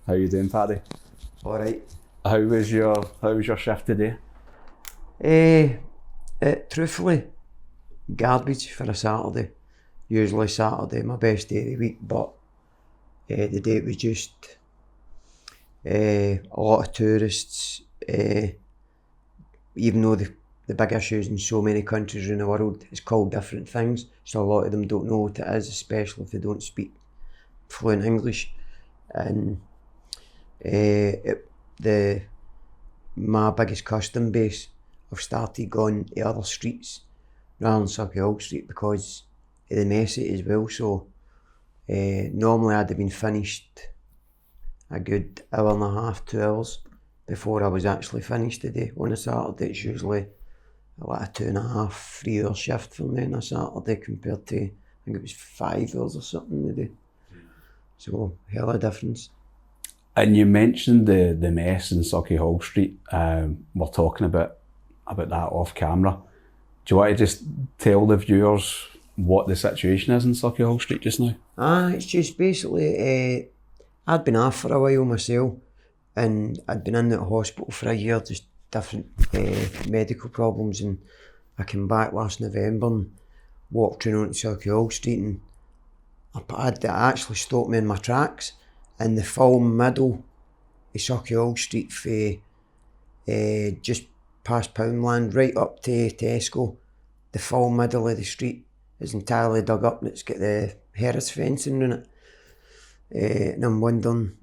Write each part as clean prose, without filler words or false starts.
How you doing, Paddy? All right. How was your shift today? Truthfully, garbage for a Saturday. Usually Saturday, my best day of the week, but the day it was just a lot of tourists. Even though the big issues in so many countries around the world is called different things, so a lot of them don't know what it is, especially if they don't speak fluent English. And my biggest custom base, I've started going to other streets rather than Sauchiehall Street because of the mess it is as well. So normally I'd have been finished a good hour and a half, 2 hours before I was actually finished today. On a Saturday it's usually like a 2.5, 3 hour shift for me on a Saturday compared to, I think it was 5 hours or something today. So hella difference. And you mentioned the mess in Sauchiehall Street. We're talking about that off camera. Do you want to just tell the viewers what the situation is in Sauchiehall Street just now? It's just basically, I'd been off for a while myself, and I'd been in the hospital for a year, just different medical problems, and I came back last November and walked around to Sauchiehall Street, and it actually stopped me in my tracks in the full middle of Sauchiehall Street for just past Poundland right up to Tesco. The full middle of the street is entirely dug up and it's got the Harris fencing in it. And I'm wondering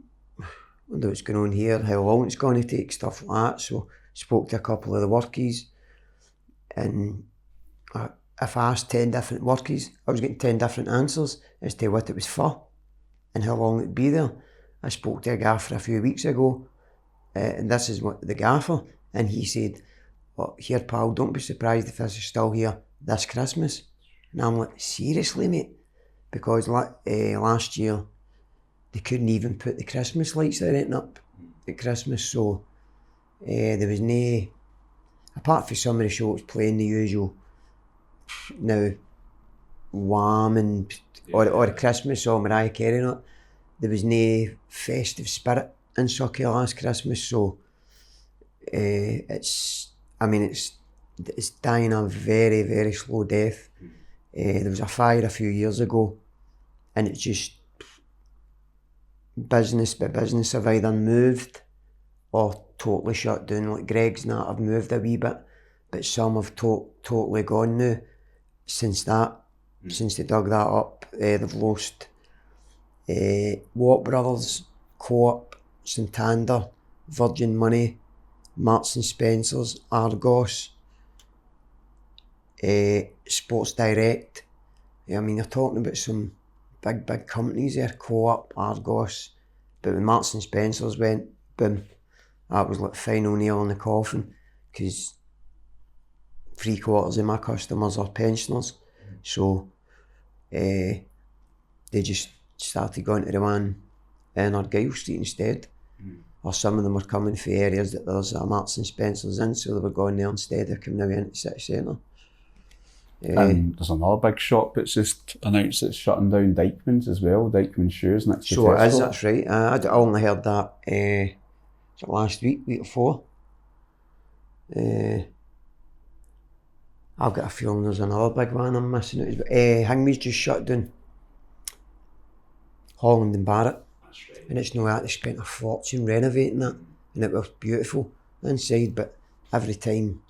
what's going on here, how long it's going to take, stuff like that. So spoke to a couple of the workies, and if I asked 10 different workies, I was getting 10 different answers as to what it was for and how long it'd be there. I spoke to a gaffer a few weeks ago, and this is what the gaffer, and he said, "Oh, here pal, don't be surprised if this is still here this Christmas." And I'm like, seriously mate? Because last year they couldn't even put the Christmas lights they're renting up at Christmas, so there was no, apart from some of the shows playing the usual now Wham and or the Christmas song Mariah Carey and all, there was no festive spirit in Sauchiehall last Christmas, so it's dying a very, very slow death. There was a fire a few years ago, and it's just business by business have either moved or totally shut down. Like Greg's not have moved a wee bit, but some have totally gone now since they dug that up. They've lost Watt Brothers, Co-op, Santander, Virgin Money, Marks and Spencer's, Argos, Sports Direct. I mean, you're talking about some big companies there, Co-op, Argos, but when Marks and Spencer's went, boom, that was like final nail in the coffin, because 3/4 of my customers are pensioners, so they just started going to the one in Argyle Street instead. Or some of them were coming from areas that there's a Marks and Spencer's in, so they were going there instead of coming away into the city centre. And there's another big shop that's just announced it's shutting down, Dykeman's as well, Dykeman's Shoes next to So Tesco. it is, that's right. I only heard that was it last week before. I've got a feeling there's another big one I'm missing out. But Hingme's just shut down. Holland and Barrett. That's right. And it's no that they spent a fortune renovating that, and it was beautiful inside, but every time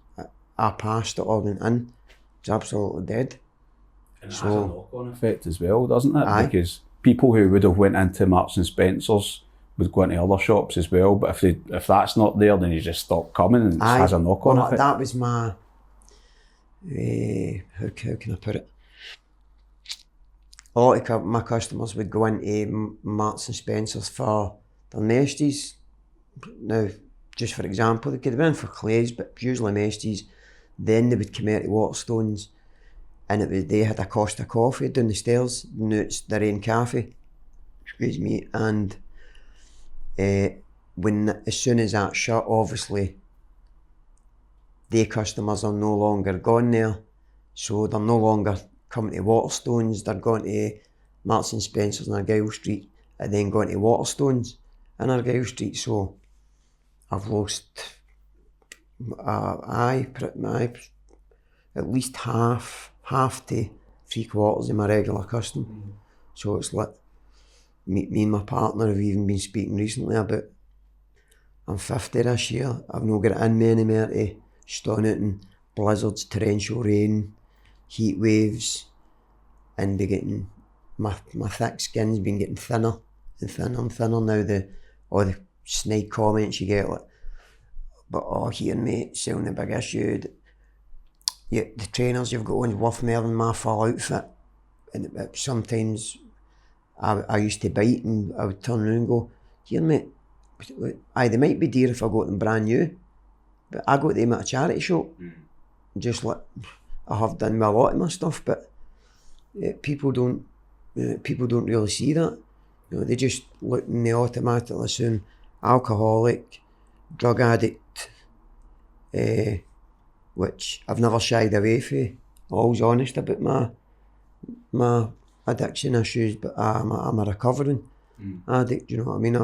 I passed it or went in, it's absolutely dead. And it has a knock-on effect as well, doesn't it? Aye. Because people who would have went into Marks and Spencer's would go into other shops as well, but if that's not there, then you just stop coming, and it has a knock-on effect. That was my how can I put it? A lot of my customers would go into Marks and Spencer's for their nesties. Now, just for example, they could have been for clays, but usually nesties. Then they would come out to Waterstones, and they had a Costa coffee down the stairs. Now it's their own cafe. Excuse me. And as soon as that shut, obviously, their customers are no longer gone there, so they're no longer coming to Waterstones. They're going to Marks and Spencer's on Argyle Street, and then going to Waterstones. in Argyll Street, so I've lost at least half to 3/4 of my regular custom. So it's like me and my partner have even been speaking recently about I'm 50 this year. I've not got it in me anymore to stand out in blizzards, torrential rain, heat waves, and be getting my thick skin's been getting thinner and thinner and thinner now. All the snide comments you get, like, but here mate, selling a big issue. The trainers you've got on's worth more than my full outfit. And sometimes I used to bite and I would turn around and go, here mate, they might be dear if I got them brand new, but I got them at a charity shop. Just like I have done with a lot of my stuff, but people don't really see that. They just look and they automatically assume alcoholic, drug addict, which I've never shied away from. I'm always honest about my addiction issues, but I'm a recovering addict, you know what I mean?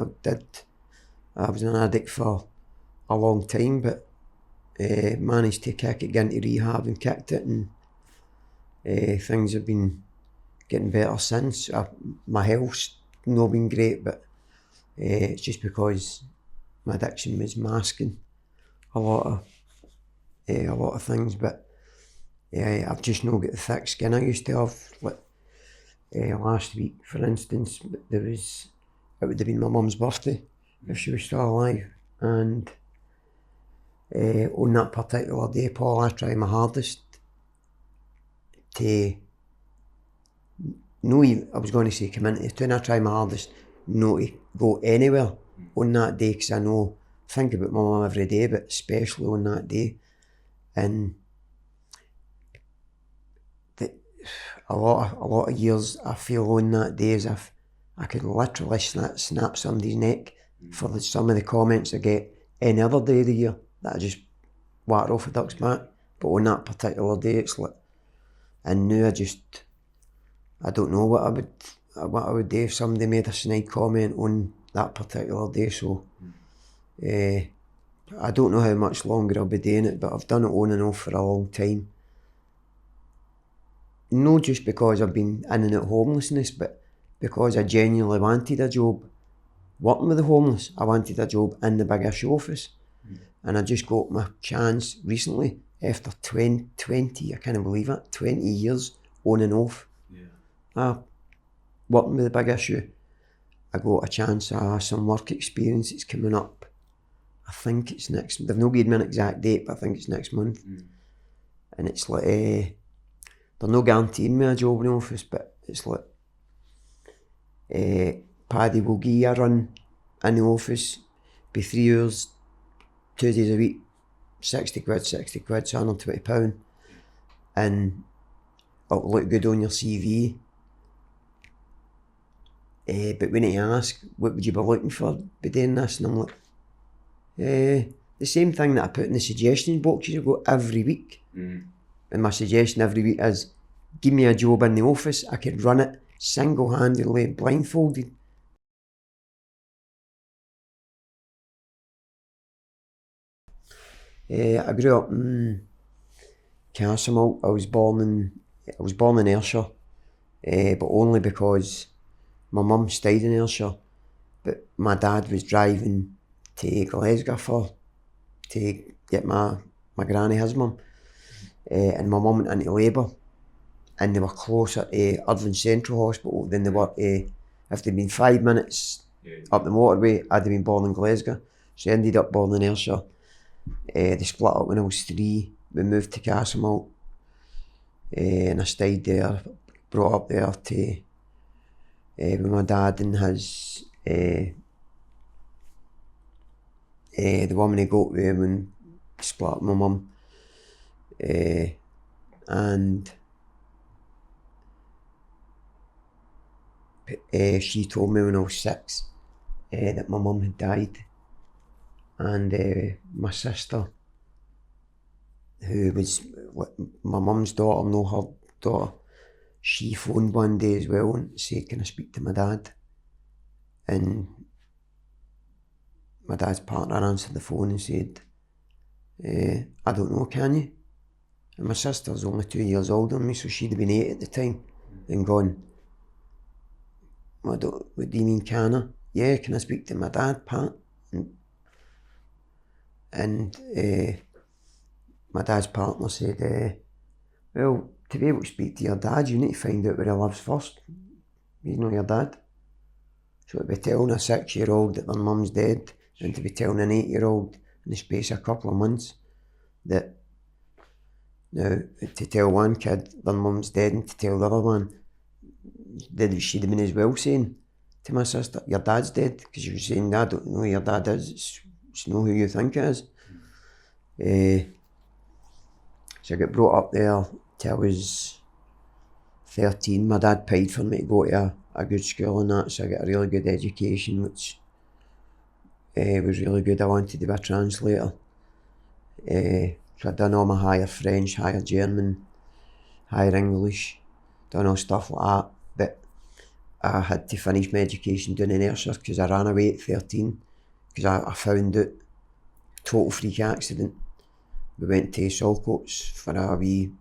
I was an addict for a long time, but managed to kick it, get into rehab and kicked it, and things have been getting better since. My health's not been great, but it's just because my addiction was masking a lot of things, but I've just not got the thick skin I used to have. Like last week, for instance, it would have been my mum's birthday if she was still alive, and on that particular day, Paul, I tried my hardest to I was going to say come into the town. I tried my hardest not to go anywhere on that day, because I think about my mum every day, but especially on that day. And a lot of years I feel on that day as if I could literally snap somebody's neck for some of the comments I get any other day of the year that I just whack off a duck's back. But on that particular day, it's like, and now I don't know what I would do if somebody made a snide comment on that particular day. So I don't know how much longer I'll be doing it, but I've done it on and off for a long time. Not just because I've been in and out homelessness, but because I genuinely wanted a job working with the homeless. I wanted a job in the big issue office. And I just got my chance recently after 20, I can't believe it, 20 years on and off. Working with the big issue. I got a chance of some work experience. It's coming up. I think it's they've not given me an exact date, but I think it's next month. And it's like, they're not guaranteeing me a job in the office, but it's like, Paddi will give you a run in the office, be 3 hours, 2 days a week, 60 quid, so £120. And it'll look good on your CV. But when you ask, what would you be looking for by doing this? And I'm like, the same thing that I put in the suggestions boxes I got every week. And my suggestion every week is, give me a job in the office, I could run it single-handedly, blindfolded. I grew up in Castlemilk. I was born in Ayrshire, but only because my mum stayed in Ayrshire, but my dad was driving to Glasgow to get my granny, his mum, and my mum went into labour, and they were closer to Irvine Central Hospital than they were to, if they'd been 5 minutes up the motorway, I'd have been born in Glasgow. So I ended up born in Ayrshire. They split up when I was 3. We moved to Castlemilk, and I stayed there, brought up there to with my dad and his the woman he got with him, and split up with my mum, and she told me when I was 6 that my mum had died, and my sister, who was my mum's daughter, no her daughter, she phoned one day as well and said, can I speak to my dad? And my dad's partner answered the phone and said, I don't know, can you? And my sister's only 2 years older than me, so she'd have been 8 at the time, and gone, what do you mean, can I? Yeah, can I speak to my dad, Pat? And my dad's partner said, well, to be able to speak to your dad, you need to find out where he lives first. He's not your dad. So to be telling a 6-year-old that their mum's dead, and to be telling an 8-year-old in the space of a couple of months that, now, to tell one kid their mum's dead and to tell the other one, she'd have been as well saying to my sister, your dad's dead, because she was saying, I don't know who your dad is, it's not who you think it is. So I got brought up there till I was 13. My dad paid for me to go to a good school and that, so I got a really good education, which was really good. I wanted to be a translator. So I'd done all my higher French, higher German, higher English, done all stuff like that. But I had to finish my education down in Ayrshire because I ran away at 13, because I found out, total freak accident. We went to Saltcoats for a wee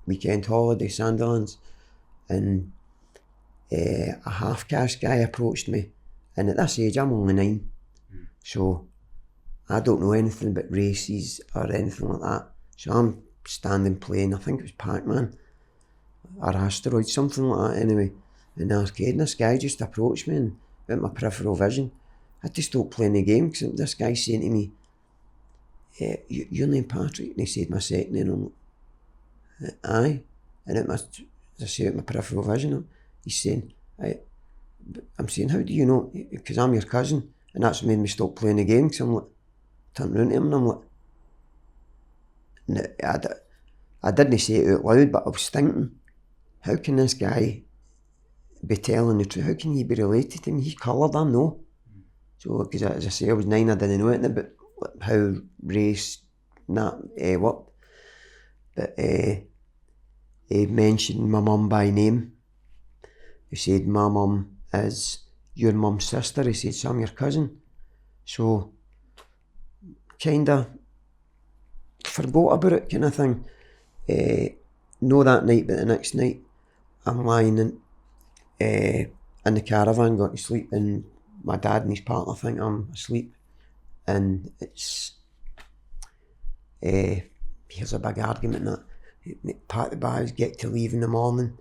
weekend holiday, Sandilands, and a half-caste guy approached me, and at this age I'm only 9, so I don't know anything about races or anything like that. So I'm standing playing, I think it was Pac-Man or Asteroid, something like that anyway, in the arcade, and this guy just approached me, and with my peripheral vision I had to stop playing the game because this guy's saying to me, your name Patrick? And he said my second name. I'm like, aye. And it must, as I say, with my peripheral vision, he's saying, I'm saying, how do you know? Because I'm your cousin. And that's made me stop playing the game, because I'm like, turned round to him and I'm like, no, I didn't say it out loud, but I was thinking, how can this guy be telling the truth? How can he be related to me? He's coloured, I'm no. So, because as I say, I was 9, I didn't know anything about how race worked. But he mentioned my mum by name. He said, my mum is your mum's sister. He said, so I'm your cousin. So, kinda forgot about it, kind of thing. No that night, but the next night, I'm lying in the caravan, going to sleep, and my dad and his partner think I'm asleep. And it's, here's a big argument that pat the bags, get to leave in the morning.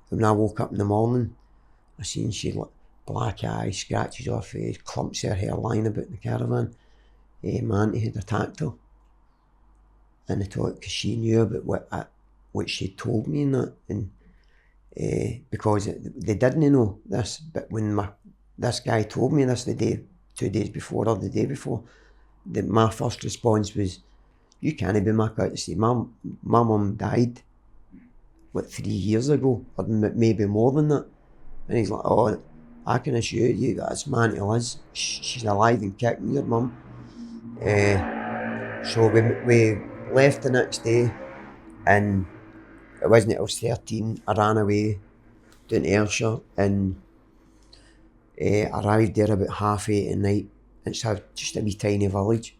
And when I woke up in the morning, I seen she had like black eyes, scratches off her face, clumps of her hair lying about in the caravan. My auntie had attacked her, and I thought, because she knew about what she told me and that, and because they didn't know this, but when this guy told me this 2 days before or the day before, my first response was, you can't be my courtesy. My mum died, 3 years ago, or maybe more than that. And he's like, oh, I can assure you that's my Auntie Liz. She's alive and kicking, your mum. So we left the next day, and it wasn't until I was 13, I ran away down to Ayrshire, and arrived there about 8:30 at night. It's just a wee tiny village.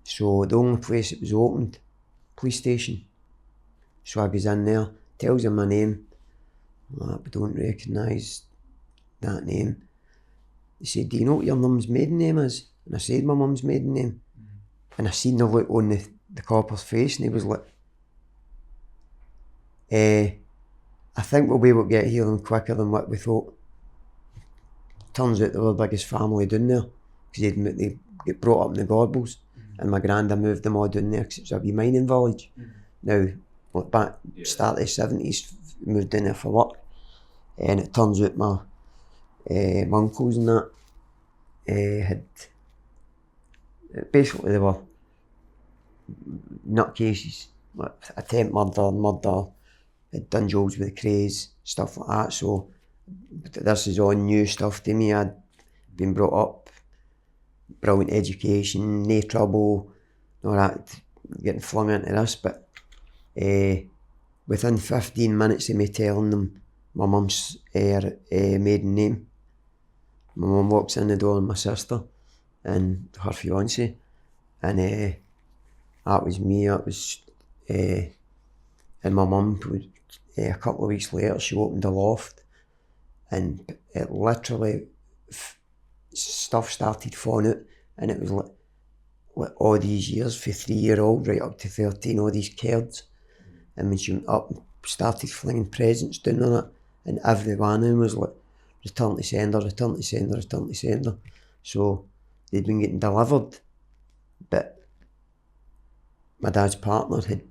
So the only place that was opened, police station. So I goes in there, tells him my name. I don't recognise that name. He said, do you know what your mum's maiden name is? And I said my mum's maiden name. And I seen the look on the copper's face, and he was like, I think we'll be able to get here quicker than what we thought. Turns out they were the biggest family down there, because they get brought up in the Gorbals, and my granda moved them all down there because it was a wee mining village. Now, back start of the 70s, moved down there for work, and it turns out my uncles and that had, basically they were nutcases, attempt murder, had done jobs with the Crays, stuff like that. So this is all new stuff to me. I'd been brought up, brilliant education, no trouble, all that, getting flung into this. But within 15 minutes of me telling them my mum's maiden name, my mum walks in the door and my sister, and her fiance, and that was me. That was and my mum. A couple of weeks later, she opened a loft, and it literally stuff started falling out, and it was like all these years, for 3-year-old right up to 13, all these cards, and when she went up and started flinging presents down on it, and every one of them was like, return to sender, return to sender, return to sender. So they'd been getting delivered, but my dad's partner had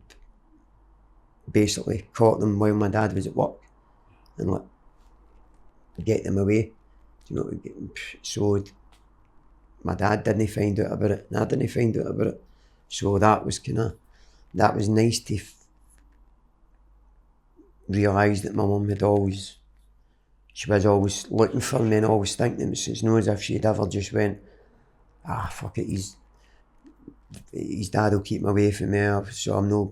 basically caught them while my dad was at work and like get them away. You know, so my dad didn't find out about it, and I didn't find out about it. So that was nice to realise that my mum she was always looking for me and always thinking it's not as if she'd ever just went, fuck it, his dad will keep me away from me, so I'm not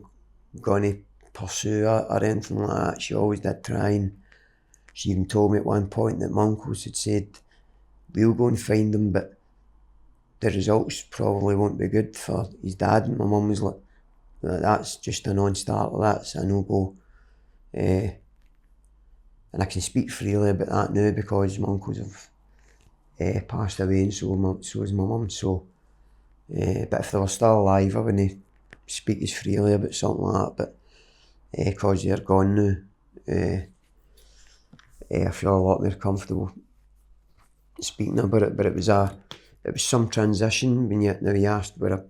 going to pursue it or anything like that. She always did try, and she even told me at one point that my uncles had said, we'll go and find him, but the results probably won't be good for his dad. And my mum was like, that's just a non-starter, that's a no-go. And I can speak freely about that now because my uncles have passed away, and so has my mum. So, but if they were still alive, I wouldn't speak as freely about something like that. But because they're gone now, I feel a lot more comfortable speaking about it. But it was some transition when you asked where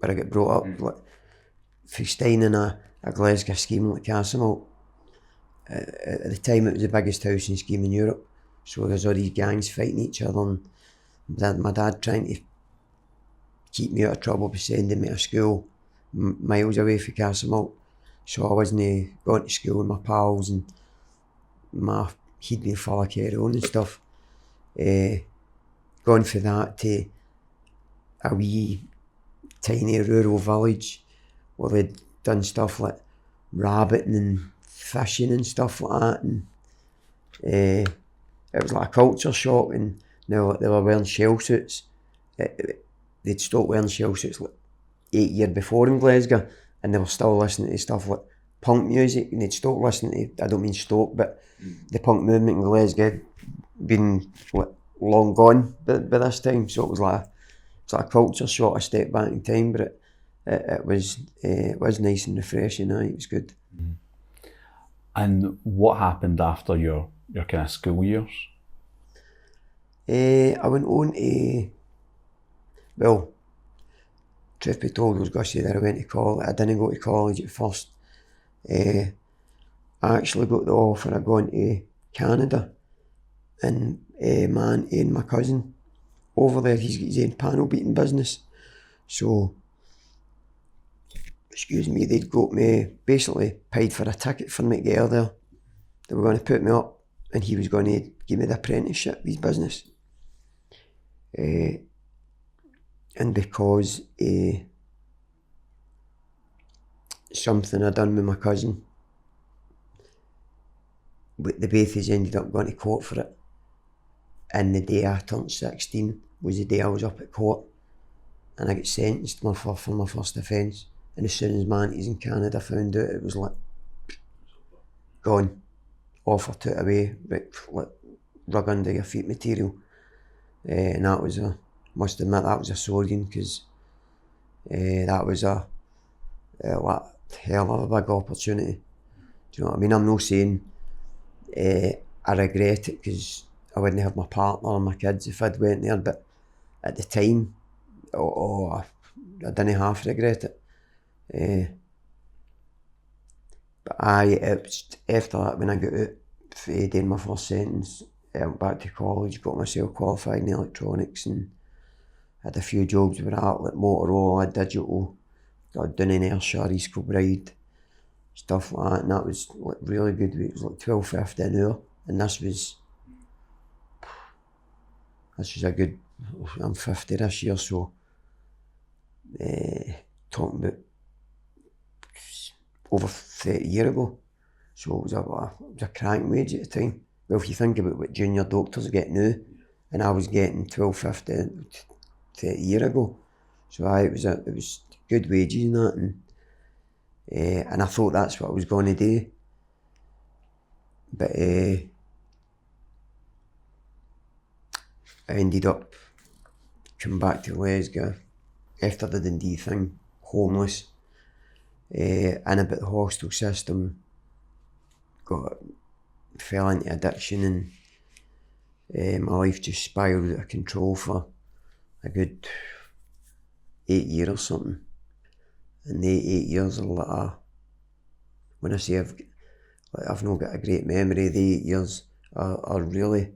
I got brought up, like for staying in a Glasgow scheme like Castlemalt. At the time it was the biggest housing scheme in Europe, so there's all these gangs fighting each other, and my dad trying to keep me out of trouble by sending me to school miles away from Castlemalt, so I wasn't going to school with my pals, and he'd been full of heroin and stuff. Gone for that to a wee tiny rural village where they'd done stuff like rabbiting and fishing and stuff like that, and it was like a culture shock. And now they were wearing shell suits. They'd stopped wearing shell suits like 8 years before in Glasgow, and they were still listening to stuff like punk music, and they'd stopped listening to, I don't mean stop, but the punk movement in Glasgow had been like long gone by this time, so it was like a culture shock, a step back in time, but it was nice and refreshing. It was good. Mm. And what happened after your kind of school years? I went on to, well, truth be told, I was going to say that I went to college. I didn't go to college at first. I actually got the offer of going to Canada, and my cousin over there, he's got his own panel beating business. So, they'd got me, basically paid for a ticket for me to get out there. They were going to put me up, and he was going to give me the apprenticeship with his business. And because something I'd done with my cousin, the both of us ended up going to court for it. And the day I turned 16 was the day I was up at court, and I got sentenced for my first offence. And as soon as my aunties in Canada found out, it was like gone, offer took away, like rug under your feet material. And that was must admit that was a sorting, because that was a hell of a big opportunity. Do you know what I mean? I'm not saying I regret it, because I wouldn't have my partner and my kids if I'd went there, but at the time, I didn't half regret it. But it was after that, when I got out for doing my first sentence, I went back to college, got myself qualified in electronics, and had a few jobs with that, like Motorola, Digital, got done in Ayrshire, East Kilbride, stuff like that, and that was like really good. It was like $12.50 an hour, and this was a good, I'm 50 this year, so talking about over 30 years ago, so it was a crank wage at the time. Well, if you think about what junior doctors get now, and I was getting $12.50 to a year ago. So it was good wages and that, and I thought that's what I was going to do. But I ended up coming back to Glasgow after the Dundee thing, homeless, in about the hostel system, fell into addiction, and my life just spiraled out of control for a good 8 years or something. And the 8 years are like when I say I've not got a great memory, the 8 years are really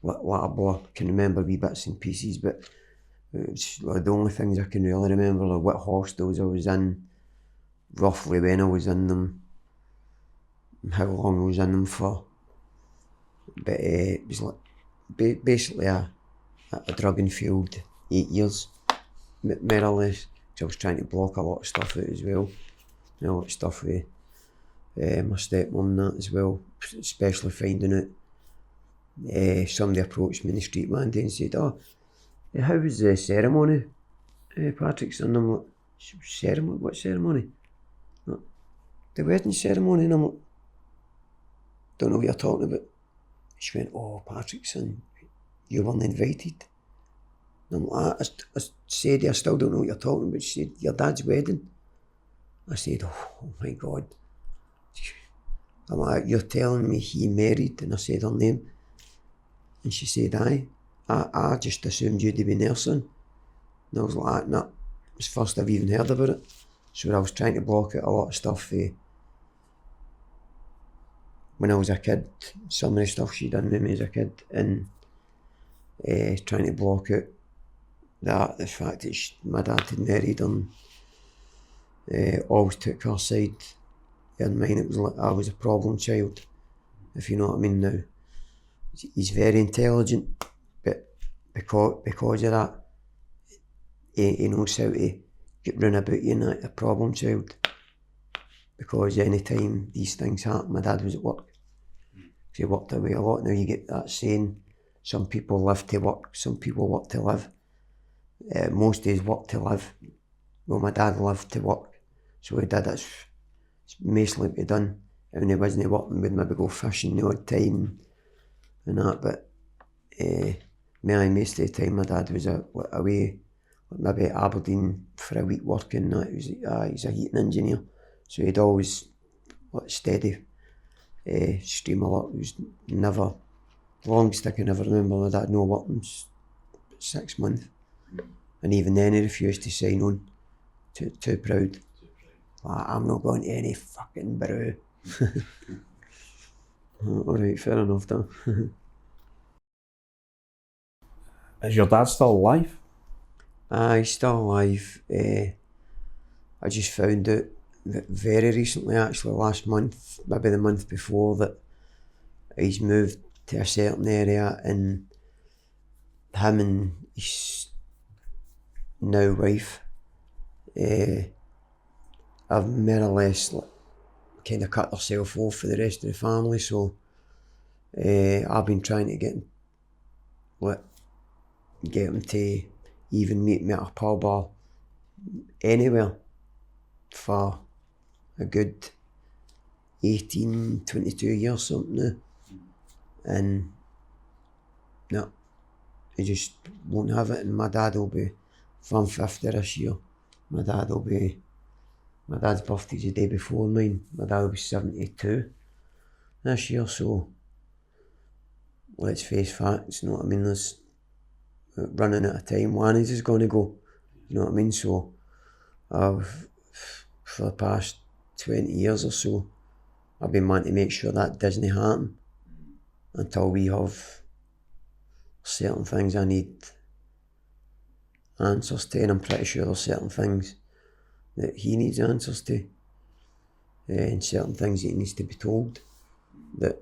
like a blur. I can remember wee bits and pieces, but it's like the only things I can really remember are what hostels I was in, roughly when I was in them, how long I was in them for. But it was like basically a drug-fueled 8 years, more or less. So I was trying to block a lot of stuff out as well. You know, a lot of stuff with my stepmom and that as well, especially finding out. Somebody approached me in the street one day and said, "Oh, how was the ceremony, Patrick's?" And I'm like, "Ceremony? What ceremony?" Like, "The wedding ceremony." And I'm like, "Don't know what you're talking about." She went, "Oh, Patrickson, you weren't invited." And I'm like, I said, "I still don't know what you're talking about." She said, "Your dad's wedding." I said, "Oh my God." I'm like, "You're telling me he married?" And I said her name. And she said, "Aye. I just assumed you'd be there, son." And I was like, "Nah, it's the first I've even heard about it." So I was trying to block out a lot of stuff when I was a kid, some of the stuff she done with me as a kid, and trying to block out the fact that my dad had married and always took her side. In mine, it was like I was a problem child, if you know what I mean. Now, he's very intelligent, but because of that, he knows how to get round about you like a problem child. Because any time these things happen, my dad was at work. He worked away a lot. Now you get that saying, some people live to work, some people work to live. Most days work to live. Well, my dad lived to work, so he did. It's mostly what he done. And when he wasn't working, we'd maybe go fishing the odd time and that. But most of the time, my dad was away, maybe at Aberdeen for a week working. That he's a heating engineer, so he'd always steady stream of work. It was never, the longest I can ever remember my dad no working was 6 months, and even then he refused to sign on. Too proud. Like, "I'm not going to any fucking brew." Alright, fair enough then. Is your dad still alive? He's still alive. I just found out that very recently, actually last month, maybe the month before, that he's moved to a certain area, and him and his now wife have more or less kind of cut themselves off for the rest of the family. So I've been trying to get him to even meet me at a pub or anywhere for a good 18, 22 years something now. And no, he just won't have it. And my dad will be 150 this year. My dad's birthday's the day before mine. My dad will be 72 this year, so let's face facts, you know what I mean? There's running out of time. One is just going to go, you know what I mean? So for the past 20 years or so, I've been wanting to make sure that doesn't happen until we have certain things I need answers to, and I'm pretty sure there's certain things that he needs answers to, and certain things that he needs to be told, that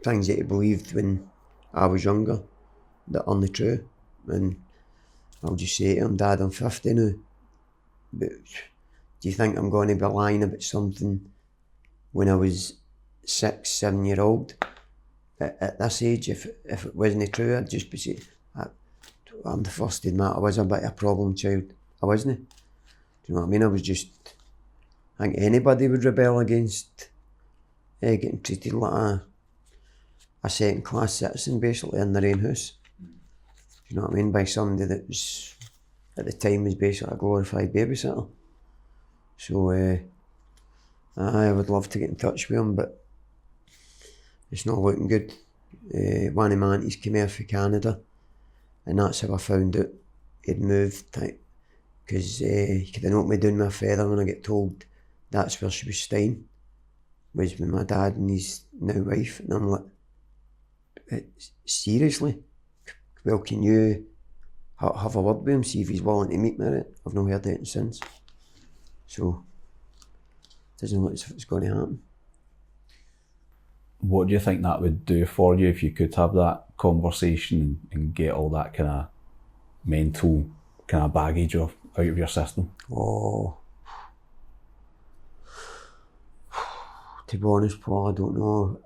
things that he believed when I was younger that aren't true. And I'll just say to him, "Dad, I'm 50 now, but do you think I'm going to be lying about something when I was 6, 7 years old? at this age, if it wasn't true, I'd just be saying, I'm the first to admit I was a bit of a problem child. I wasn't. Do you know what I mean? I was just, I think anybody would rebel against getting treated like a second class citizen basically in their own house. Do you know what I mean? By somebody that was, at the time, was basically a glorified babysitter. So I would love to get in touch with him, but it's not looking good. One of my aunties came here from Canada, and that's how I found out he'd moved, because he could have knocked me down with a feather when I get told that's where she was staying, was with my dad and his now wife. And I'm like, seriously? Well, can you have a word with him, see if he's willing to meet me? I've not heard anything since. So, it doesn't look as if it's going to happen. What do you think that would do for you if you could have that conversation and get all that kind of mental kind of baggage out of your system? Oh, to be honest, Paul, I don't know.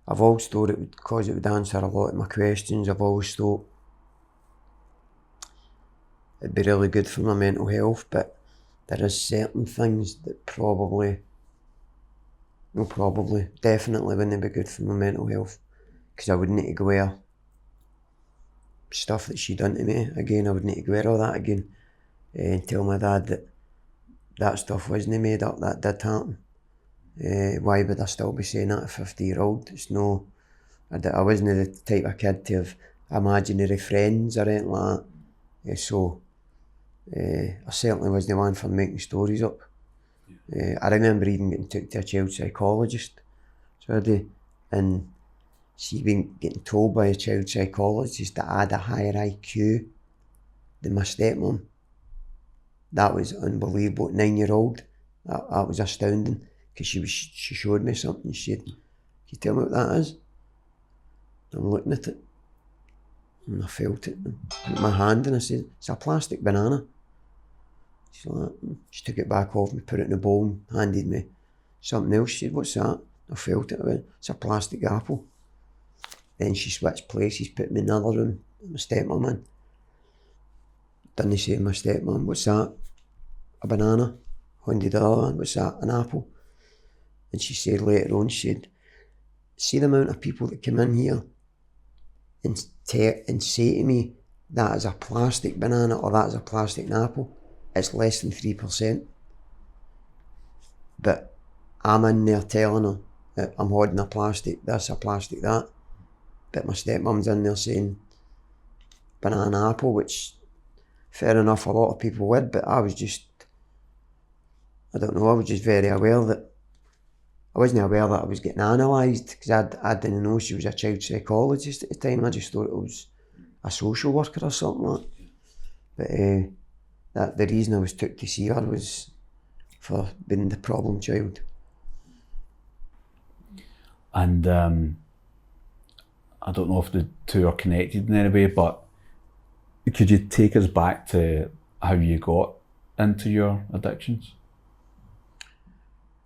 I've always thought it would, because it would answer a lot of my questions. I've always thought it'd be really good for my mental health, but there is certain things that definitely wouldn't be good for my mental health, because I would need to go wear stuff that she done to me again. I would need to go wear all that again and tell my dad that that stuff wasn't made up, that did happen. Why would I still be saying that at 50-year-old? It's no, I wasn't the type of kid to have imaginary friends or anything like that. So I certainly wasn't the one for making stories up. I remember even getting took to a child psychologist. So I did, and see, being getting told by a child psychologist that I had a higher IQ than my stepmom. That was unbelievable. 9-year-old, that was astounding, because she showed me something. She said, "Can you tell me what that is?" I'm looking at it, and I felt it. I put my hand and I said, "It's a plastic banana." She's like, she took it back off me, put it in a bowl, and handed me something else. She said, "What's that?" I felt it. I went, "It's a plastic apple." Then she switched places, put me in another room, my stepmom in. Done the same with my stepmom. "What's that?" "A banana." Handed the other one. "What's that?" "An apple." And she said later on, she said, "See the amount of people that come in here and say to me, that is a plastic banana or that is a plastic apple. It's less than 3%. But I'm in there telling her that I'm holding a plastic this, a plastic that. But my stepmom's in there saying banana apple," which fair enough, a lot of people would, but I was just very aware that I wasn't aware that I was getting analysed, because I didn't know she was a child psychologist at the time. I just thought it was a social worker or something like that. But the reason I was took to see her was for being the problem child. And I don't know if the two are connected in any way, but could you take us back to how you got into your addictions?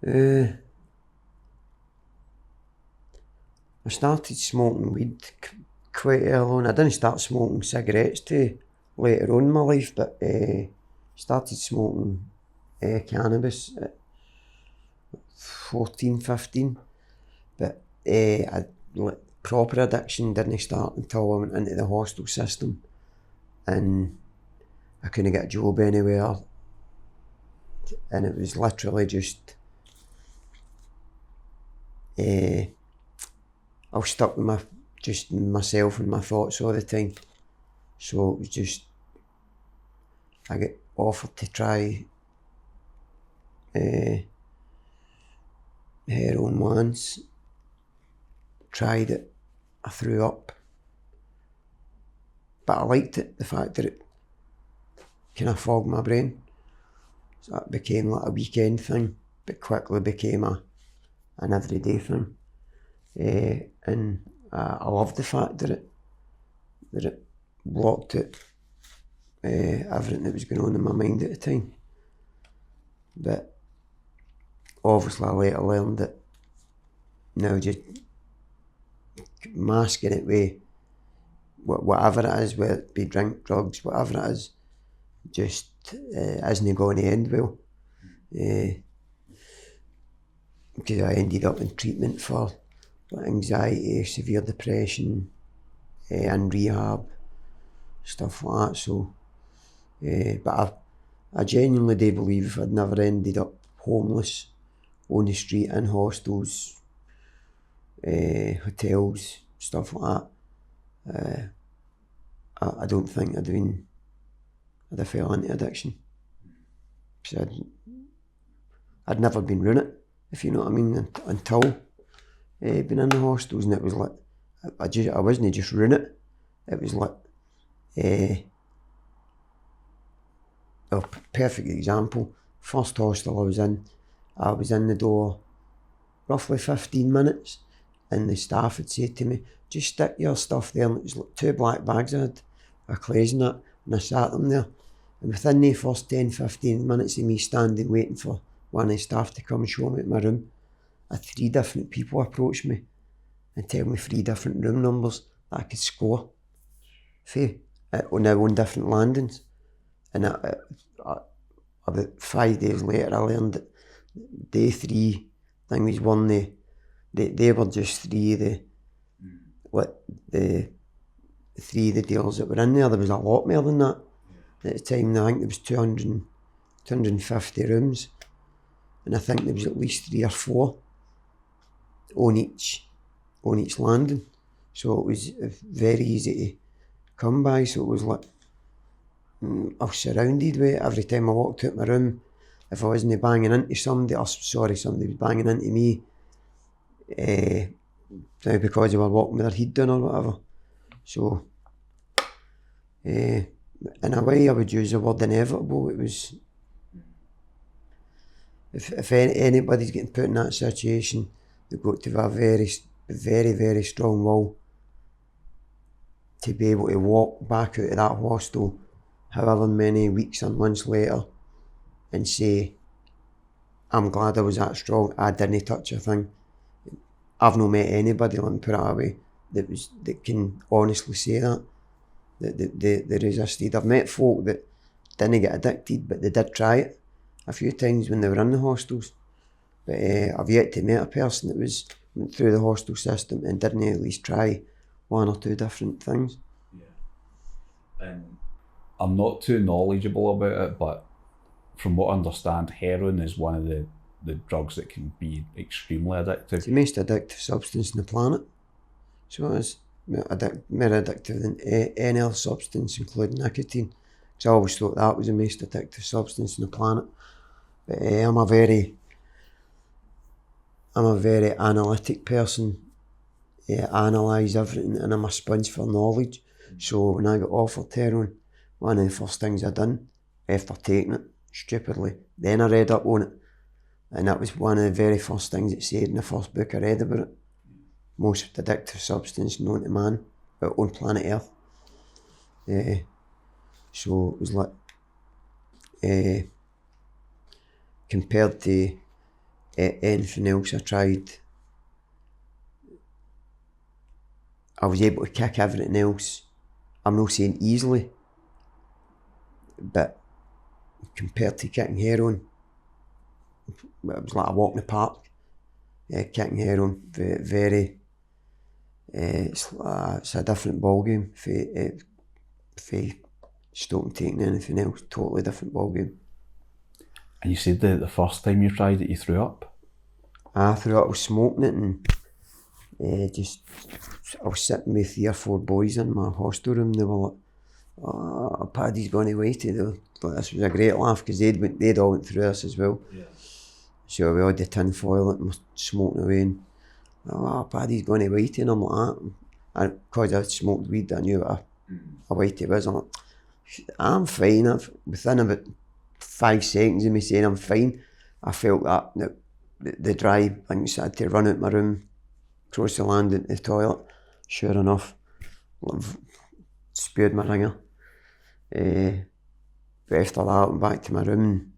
I started smoking weed quite early on. I didn't start smoking cigarettes till later on in my life, but started smoking cannabis at 14, 15. But proper addiction didn't start until I went into the hostel system, and I couldn't get a job anywhere, and it was literally just I was stuck with just myself and my thoughts all the time. So it was just, I got offered to try heroin once, tried it, I threw up, but I liked it, the fact that it kind of fogged my brain. So it became like a weekend thing, but quickly became an everyday thing. And I loved the fact that it blocked it, everything that was going on in my mind at the time. But obviously I later learned that now just masking it with whatever it is, whether it be drink, drugs, whatever it is, just isn't going to end well. Because I ended up in treatment for anxiety, severe depression, and rehab, stuff like that. So, but I genuinely do believe if I'd never ended up homeless, on the street, in hostels, hotels, stuff like that, I don't think I'd have fell into addiction. So I'd never been run it, if you know what I mean, until been in the hostels, and it was like, I wasn't just run it. It was like, a perfect example, first hostel I was in the door roughly 15 minutes, and the staff had said to me, just stick your stuff there, and it was like 2 black bags I had of clays and that, and I sat them there, and within the first 10-15 minutes of me standing waiting for one of the staff to come and show me my room, I had 3 different people approach me and tell me 3 different room numbers that I could score for on their own different landings. And about 5 days later I learned that day 3 things weren't they were just 3 of the 3 of the deals that were in there. There was a lot more than that. At the time I think there was 250 rooms, and I think there was at least 3 or 4 on each landing. So it was very easy to come by. So it was like, I was surrounded with it. Every time I walked out my room, if I wasn't banging into somebody, somebody was banging into me, because they were walking with their head down or whatever. So, in a way I would use the word inevitable. It was, if anybody's getting put in that situation, they've got to have a very, very, very strong will to be able to walk back out of that hostel however many weeks and months later and say, I'm glad I was that strong, I didn't touch a thing. I've not met anybody, let me put it that way, that can honestly say that they resisted. I've met folk that didn't get addicted, but they did try it a few times when they were in the hostels. But I've yet to meet a person that went through the hostel system and didn't at least try 1 or 2 different things. Yeah. And I'm not too knowledgeable about it, but from what I understand, heroin is one of the drugs that can be extremely addictive. It's the most addictive substance on the planet. So it is more addictive than any other substance, including nicotine. Because I always thought that was the most addictive substance on the planet. But I'm a very analytic person. I analyse everything, and I'm a sponge for knowledge. So when I got offered heroin, one of the first things I done after taking it, stupidly, then I read up on it, and that was one of the very first things it said in the first book I read about it. Most addictive substance known to man on planet Earth. So it was like, compared to anything else I tried, I was able to kick everything else. I'm not saying easily, but compared to kicking heroin, it was like a walk in the park. Kicking heroin, very, it's a different ballgame for stopping taking anything else. Totally different ballgame. And you said that the first time you tried it, you threw up? I threw up, I was smoking it, and I was sitting with 3 or 4 boys in my hostel room. They were like, oh, Paddy's gone away to this was a great laugh because they'd all went through this as well. Yeah. So we had the tin foil and was smoking away, and Paddy's gone away to, and I'm like that. And because I smoked weed, I knew what a weight it was. I'm like, I'm fine. Within about 5 seconds of me saying I'm fine, I felt that the drive. I think I had to run out my room, cross the land into the toilet. Sure enough, spewed my ringer. But after that, I went back to my room,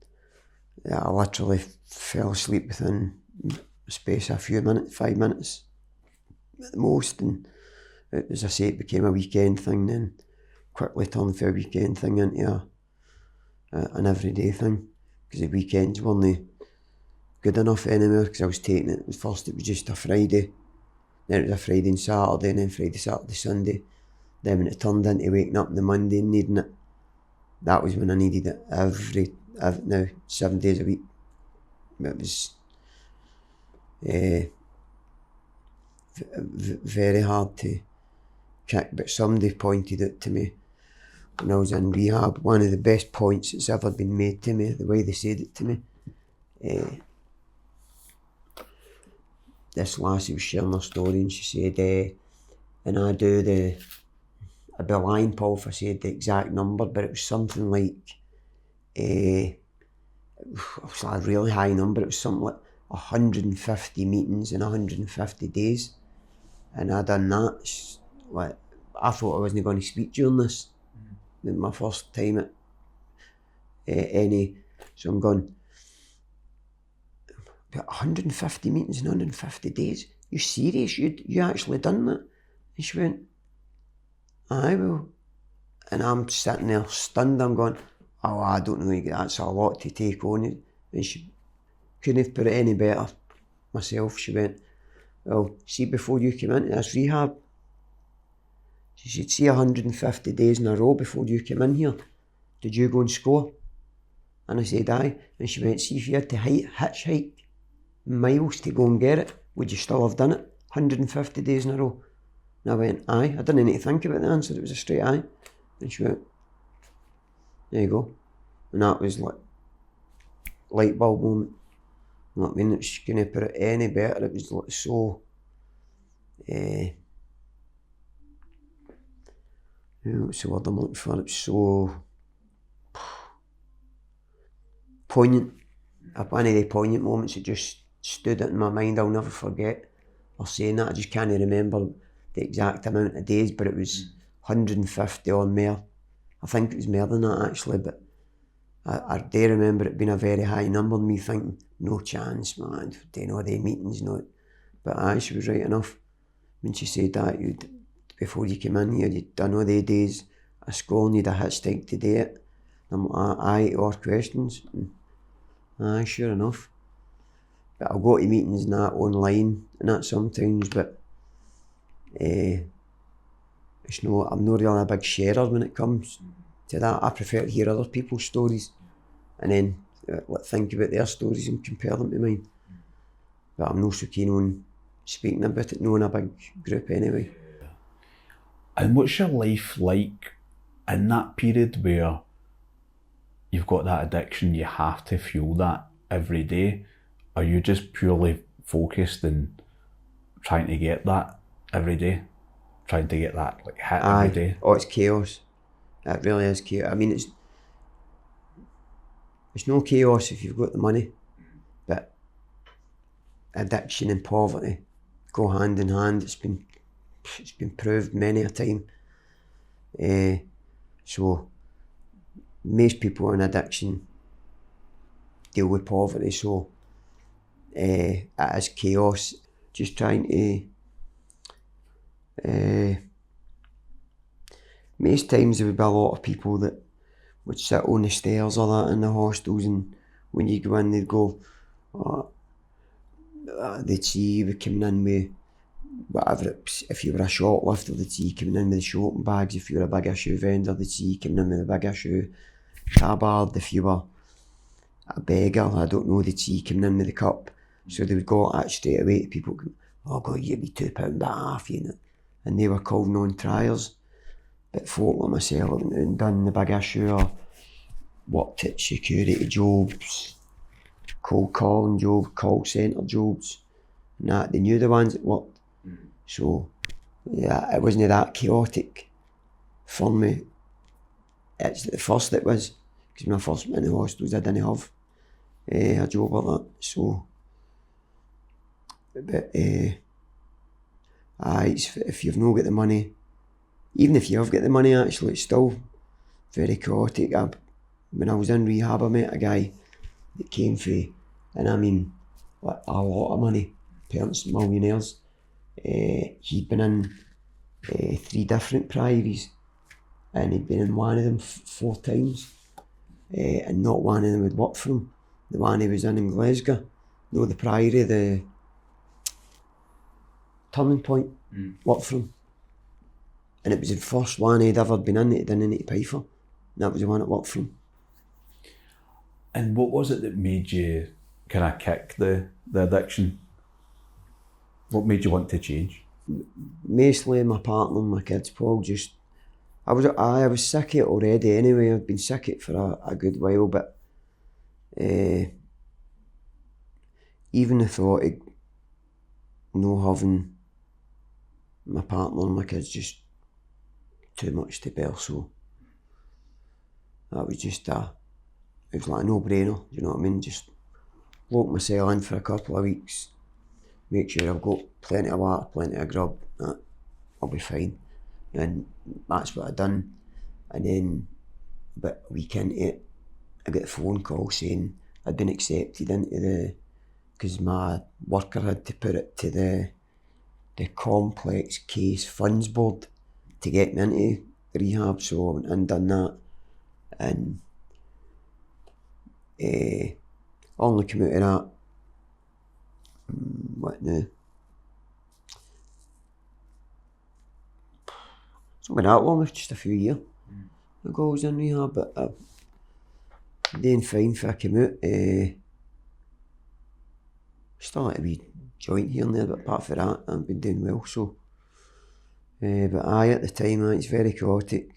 and I literally fell asleep within a space of a few minutes, 5 minutes at the most. And as I say, it became a weekend thing, then quickly turned from a weekend thing into an everyday thing, because the weekends weren't good enough anymore, because I was taking it, first it was just a Friday, then it was a Friday and Saturday, and then Friday, Saturday, Sunday. Then when it turned into waking up on the Monday and needing it, that was when I needed it every now 7 days a week. It was very hard to kick, but somebody pointed it to me when I was in rehab. One of the best points that's ever been made to me, the way they said it to me. This lassie was sharing her story, and she said, and I'd be lying, Paul, if I said the exact number, but it was something like, it was a really high number. It was something like 150 meetings in 150 days. And I done that. Like, I thought I wasn't going to speak during this. My first time at any. So I'm going, 150 meetings in 150 days? You serious? You actually done that? And she went, aye, well. And I'm sitting there stunned. I'm going, oh, I don't know, that's a lot to take on. And she couldn't have put it any better myself. She went, well, see, before you came into this rehab, she said, see 150 days in a row before you came in here, did you go and score? And I said, aye. And she went, see, if you had to hitchhike miles to go and get it, would you still have done it 150 days in a row? And I went, aye. I didn't need to think about the answer, it was a straight aye. And she went, there you go. And that was like light bulb moment. You know what I mean? She couldn't put it any better. It was like so what's the word I'm looking for? It was so poignant. One of the poignant moments that just stood out in my mind, I'll never forget her saying that. I just can't remember the exact amount of days, but it was 150 or more. I think it was more than that actually, but I do remember it being a very high number, and me thinking, no chance, man, doing all the meetings, no. But aye, she was right enough. When she said that, before you came in here, you'd done all the days of school and you'd a hitchhike to do it. I'm like, aye, to our questions. And aye, sure enough. But I'll go to meetings and that online and that sometimes, but I'm not really a big sharer when it comes to that. I prefer to hear other people's stories and then think about their stories and compare them to mine. But I'm not so keen on speaking about it, knowing a big group anyway. And what's your life like in that period where you've got that addiction, you have to fuel that every day? Are you just purely focused in trying to get that every day? Trying to get that like hit every day? Oh, it's chaos. It really is chaos. I mean, it's no chaos if you've got the money, but addiction and poverty go hand in hand. It's been proved many a time. So most people in addiction deal with poverty, so it is chaos. Just trying to most times there would be a lot of people that would sit on the stairs or that in the hostels, and when you go in they'd go, they'd see you coming in with whatever, if you were a shoplifter they'd see you coming in with the shopping bags, if you were a big issue vendor they'd see you coming in with a big issue tabard, if you were a beggar, I don't know, they'd see you coming in with the cup. So they would go at that straight away to people, oh God, you'd be £2 and a half, you know, and they were called non-triers. But folk like myself and done the big issue or worked at security jobs, cold calling jobs, call centre jobs, and that, they knew the ones that worked. So yeah, it wasn't that chaotic for me. It's the first it was, because when I first went in the hostels I didn't have a job like that. So, but if you've not got the money, even if you have got the money actually, it's still very chaotic. When I was in rehab I met a guy that came for, and I mean like a lot of money, parents millionaires. He'd been in 3 different priories, and he'd been in one of them 4 times, and not one of them would work for him. The one he was in Glasgow, no, the priory, the turning point, worked for him. And it was the first one he'd ever been in that he didn't need to pay for. And that was the one that worked for him. And what was it that made you kind of kick the addiction? What made you want to change? Mostly my partner and my kids, Paul. Just I was sick of it already anyway. I'd been sick of it for a good while, but even the thought of no having my partner and my kids just too much to bear. So that was just it was like a no-brainer. You know what I mean? Just lock myself in for a couple of weeks. Make sure I've got plenty of water, plenty of grub, I'll be fine. And that's what I done. And then about a week into it, I got a phone call saying I'd been accepted into because my worker had to put it to the Complex Case Funds Board to get me into rehab, so I went and done that. And only come out of that, what now? It's not been that long, it's just a few years ago I was in rehab, but I'm doing fine for I came out. Still had a wee joint here and there, but apart from that, I've been doing well, so. But at the time, it's very chaotic.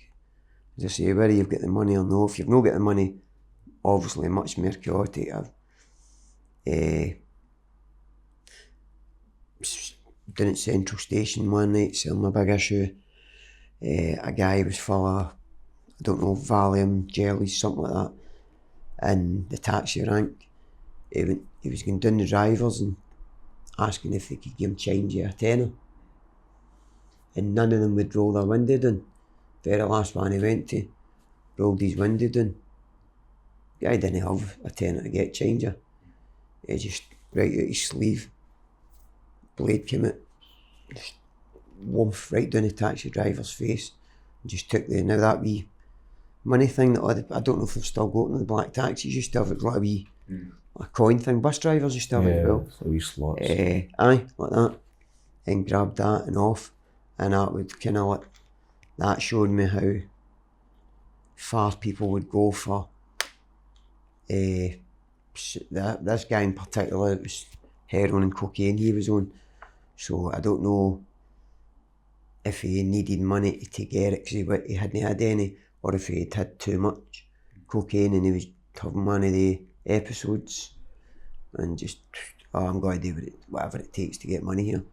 As I say, whether you've got the money or no, if you've not got the money, obviously much more chaotic. I've down at Central Station one night selling my big issue. A guy was full of, I don't know, Valium, jellies, something like that. And the taxi rank, he was going down the drivers and asking if they could give him change of a tenner. And none of them would roll their window down. The very last one he went to, rolled his window down. The guy didn't have a tenner to get change of. He just, right out his sleeve, blade came out, just woof right down the taxi driver's face, and just took now that wee money thing that I don't know if they've still got in the black taxis, used to have it like a wee a coin thing. Bus drivers used to have it as well. So wee slots. Aye, like that. And grabbed that and off. And that would kind of like, that showed me how far people would go for this guy in particular. It was heroin and cocaine he was on. So I don't know if he needed money to get it because he hadn't had any, or if he had too much cocaine and he was having one of the episodes and just, I'm going to do whatever it takes to get money here.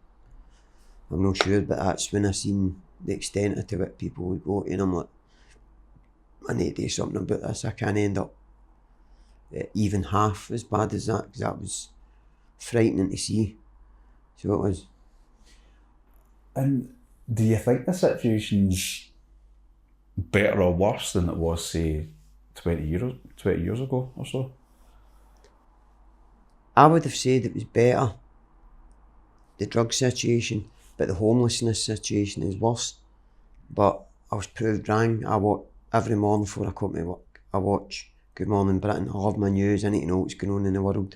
I'm not sure, but that's when I seen the extent to what people would go to, and I'm like, I need to do something about this. I can't end up even half as bad as that, because that was frightening to see. So it was. And do you think the situation's better or worse than it was, say, 20 years ago or so? I would have said it was better, the drug situation, but the homelessness situation is worse. But I was proved wrong. Every morning before I come to work, I watch Good Morning Britain. I love my news. I need to know what's going on in the world.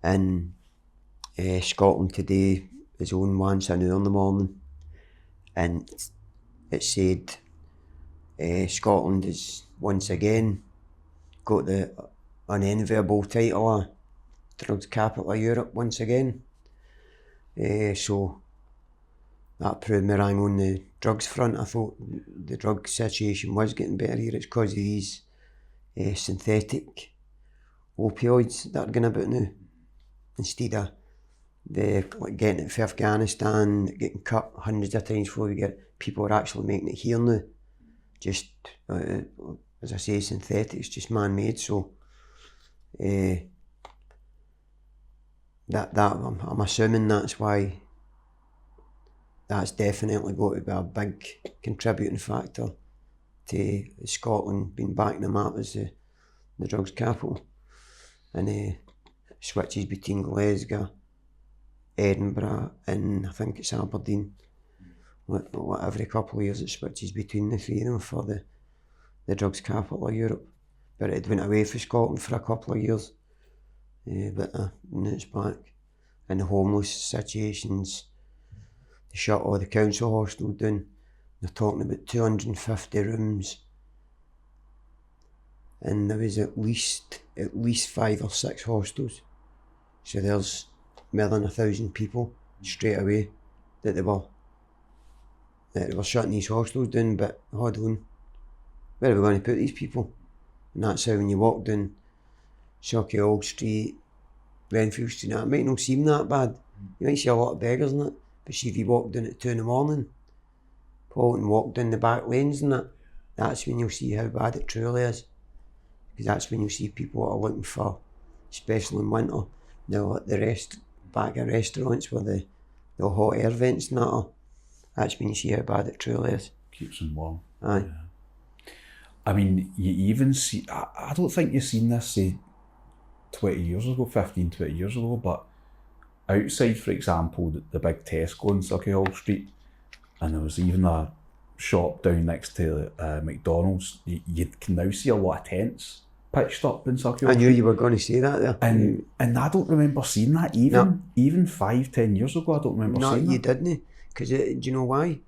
And Scotland Today is on once an hour in the morning, and it said Scotland is once again got the unenviable title of drugs capital of Europe once again. So that proved me wrong on the drugs front. I thought the drug situation was getting better here. It's because of these synthetic opioids that are going about now, instead of getting it for Afghanistan, getting cut hundreds of times before we get. People are actually making it here now. Just as I say, synthetic. It's just man-made. So that I'm assuming that's why. That's definitely got to be a big contributing factor to Scotland being back in the map as the drugs capital. And switches between Glasgow, Edinburgh, and I think it's Aberdeen every couple of years it switches between the three of them for the drugs capital of Europe. But it went away from Scotland for a couple of years. But now it's back. And the homeless situations, they shut all the council hostels down. They're talking about 250 rooms. And there was at least 5 or 6 hostels. So there's more than 1,000 people straight away that they were shutting these hostels down. But hold on, where are we going to put these people? And that's how when you walk down Sauchiehall Street, Glenfield Street, it might not seem that bad. You might see a lot of beggars in it, but see if you walk down at 2 in the morning, Paul, and walk down the back lanes and that's when you'll see how bad it truly is. Because that's when you'll see people that are looking for, especially in winter, they'll at the back of restaurants where the hot air vents and that are. That's when you see how bad it truly is. Keeps them warm. Aye. Yeah. I mean, you even see, I don't think you've seen this, say, 20 years ago, 15, 20 years ago, but outside, for example, the big Tesco on Sauchiehall Street, and there was even a shop down next to McDonald's, you can now see a lot of tents pitched up in Sauchiehall Street. I knew you were going to say that there. And I don't remember seeing that, even 5-10 years ago, I don't remember seeing that. No, you didn't, because do you know why?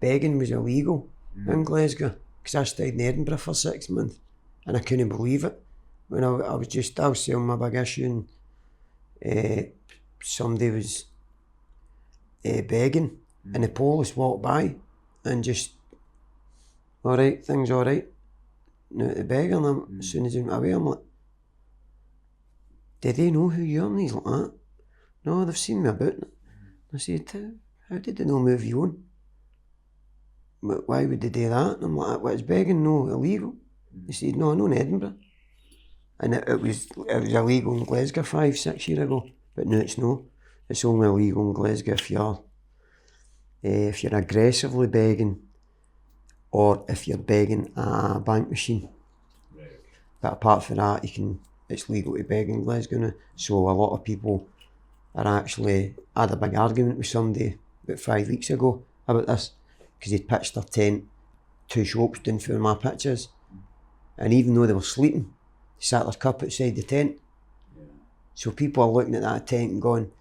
Begging was illegal in Glasgow, because I stayed in Edinburgh for 6 months, and I couldn't believe it. When I was selling my big issue and somebody was begging and the police walked by and just, alright, things alright. Now the beggar, and as soon as he went away, I'm like, did they know who you are? And he's like that. No, they've seen me about. I said, how did they know move you on? Why would they do that? And I'm like, what is begging? No, illegal. He said, no, I know in Edinburgh. And it was illegal in Glasgow 5-6 years ago, but now it's no. It's only illegal in Glasgow if you're aggressively begging, or if you're begging a bank machine. Right. But apart from that, it's legal to beg in Glasgow now. So a lot of people are actually, I had a big argument with somebody about 5 weeks ago about this, because they'd pitched their tent 2 shops down from my pictures, and even though they were sleeping, they sat their cup outside the tent. Yeah. So people are looking at that tent and going,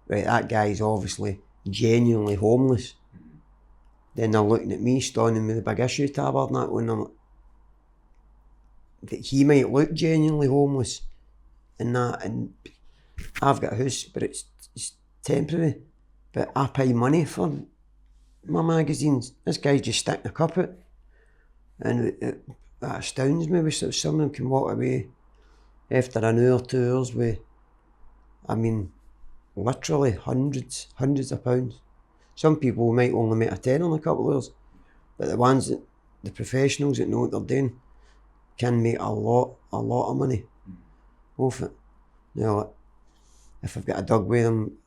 right, that guy's obviously genuinely homeless. Mm-hmm. Then they're looking at me standing with a big issue tabard and that one, and I'm like, that he might look genuinely homeless and that, and I've got a house, but it's temporary, but I pay money for my magazines. This guy's just sticking a cup out, and that astounds me. So someone can walk away after an hour, 2 hours with, I mean, literally hundreds of pounds. Some people might only make a tenner in a couple of hours, but the professionals that know what they're doing can make a lot of money off it. You know, if I've got a dog with them,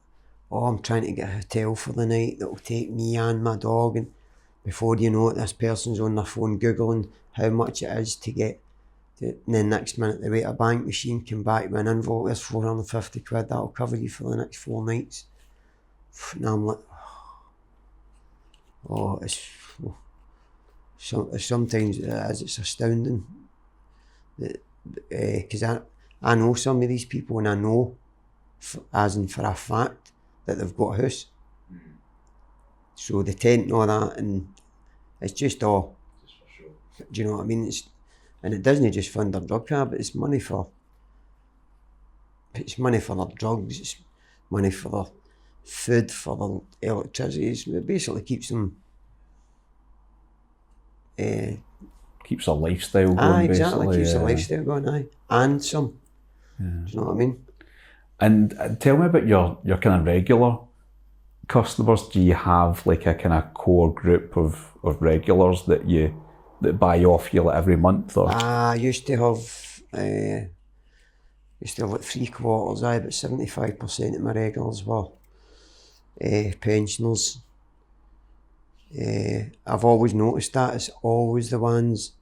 I'm trying to get a hotel for the night that will take me and my dog, and before you know it, this person's on their phone Googling how much it is to get to, and then next minute they wait a bank machine, come back with an envelope, there's 450 quid, that'll cover you for the next 4 nights. Now I'm like, sometimes it's astounding, because I know some of these people, and I know as in for a fact that they've got a house. So the tent and all that, and it's just all, just for sure. Do you know what I mean? And it doesn't just fund their drug habit, it's money for their drugs, it's money for their food, for their electricity. It basically keeps them keeps a lifestyle going. Aye, exactly, keeps a lifestyle going, aye. And some. Yeah. Do you know what I mean? And tell me about your kind of regular customers. Do you have like a kind of core group of regulars that buy off you like every month? Or? I used to have like 3/4, about 75% of my regulars were pensioners. I've always noticed that it's always the ones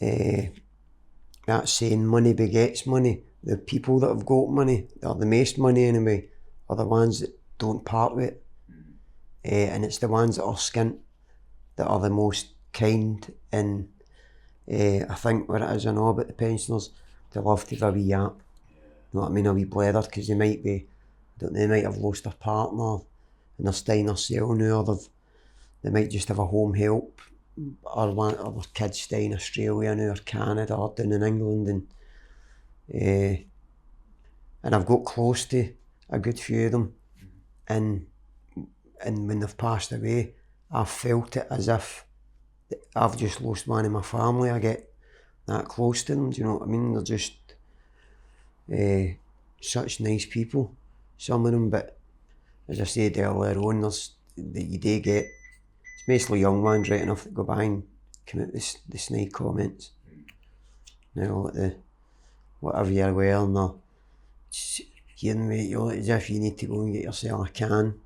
that saying money begets money. The people that have got money, or the most money anyway, are the ones that don't part with it. and it's the ones that are skint that are the most kind, and I think what it is I know about the pensioners, they love to have a wee yap, you know what I mean, a wee blether, because they might be, they might have lost their partner and they're staying in their cell now, or they might just have a home help, or one of their kids stay in Australia now, or Canada, or down in England, and I've got close to a good few of them, and when they've passed away, I've felt it as if I've just lost one in my family. I get that close to them, do you know what I mean? They're just such nice people, some of them, but as I said earlier on, you do get, it's mostly young ones right enough that go by and come out with the snide comments. Now, like whatever you're wearing, or hearing me, you know, as if you need to go and get yourself a can.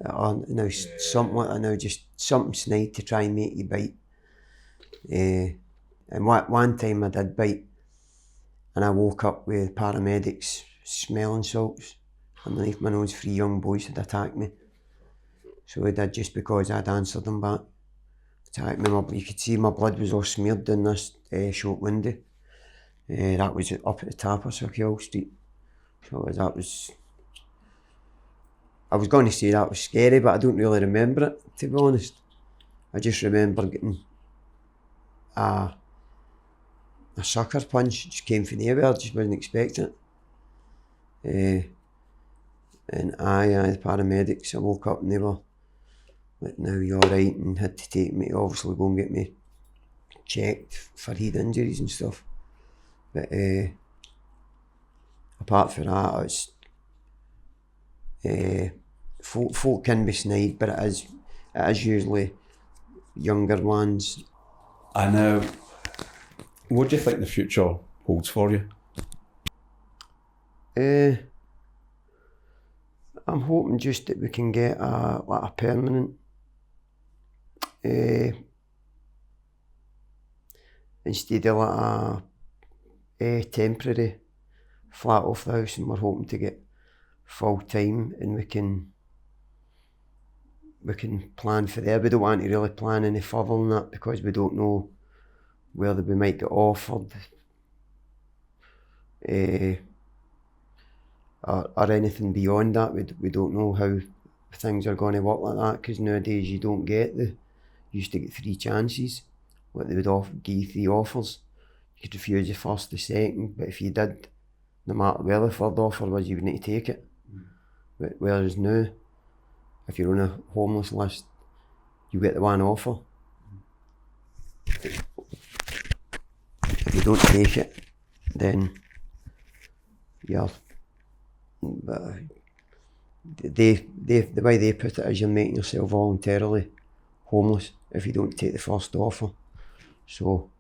Or now something like that, now just something snide to try and make you bite. And one time I did bite, and I woke up with paramedics smelling salts underneath my nose. 3 young boys had attacked me. So they did, just because I'd answered them back. Attacked me, you could see my blood was all smeared down this shop window. That was up at the top of Sauchiehall Street. So I was going to say that was scary, but I don't really remember it, to be honest. I just remember getting a sucker punch, just came from nowhere, just wasn't expecting it. And the paramedics, I woke up and they were like, "Now you alright?" and had to take me, obviously go and get me checked for head injuries and stuff. But apart from that, it's folk can be snide, but it is usually younger ones. And what do you think the future holds for you? I'm hoping just that we can get a permanent instead of like a temporary flat off the house, and we're hoping to get full time, and we can plan for there. We don't want to really plan any further than that, because we don't know whether we might get offered or anything beyond that. We don't know how things are going to work like that, because nowadays you don't get you used to get 3 chances. What they would give you 3 offers. You could refuse the first, the second, but if you did, no matter where the third offer was, you would need to take it. Whereas now, if you're on a homeless list, you get the one offer. If you don't take it, then you're. But the way they put it is, you're making yourself voluntarily homeless if you don't take the first offer. So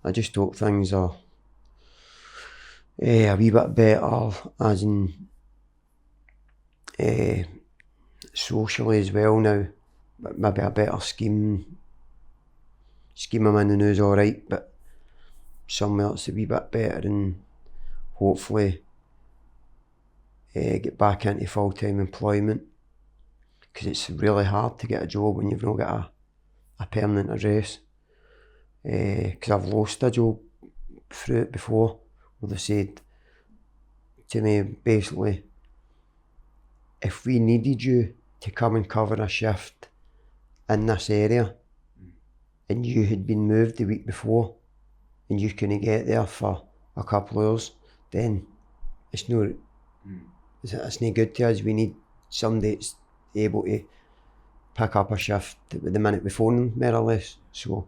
I just hope things are a wee bit better, as in socially as well now. But maybe a better scheme I'm in the news alright, but somewhere it's a wee bit better, and hopefully get back into full-time employment, because it's really hard to get a job when you've not got a permanent address. Because I've lost a job through it before, where they said to me, basically, if we needed you to come and cover a shift in this area, and you had been moved the week before, and you couldn't get there for a couple of hours, then it's no good to us. We need somebody that's able to pick up a shift the minute we phone them, more or less. So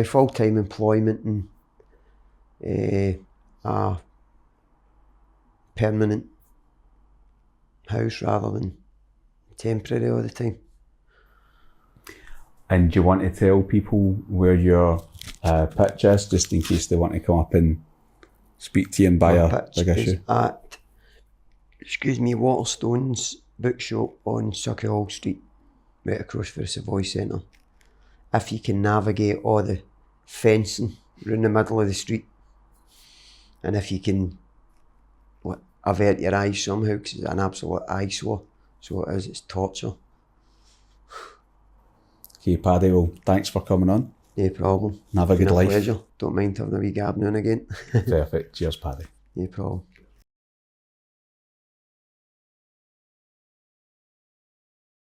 full-time employment and a permanent house rather than temporary all the time. And do you want to tell people where your pitch is, just in case they want to come up and speak to you and buy a big issue? At Waterstones bookshop on Sauchiehall Street, right across from the Savoy Centre. If you can navigate all the fencing around the middle of the street, and if you can avert your eyes somehow, because it's an absolute eyesore, So it is, it's torture. Okay, Paddy, well, thanks for coming on. No problem. And have a good life. Pleasure. Don't mind having a wee gab now and again. Perfect. Cheers, Paddy. No problem.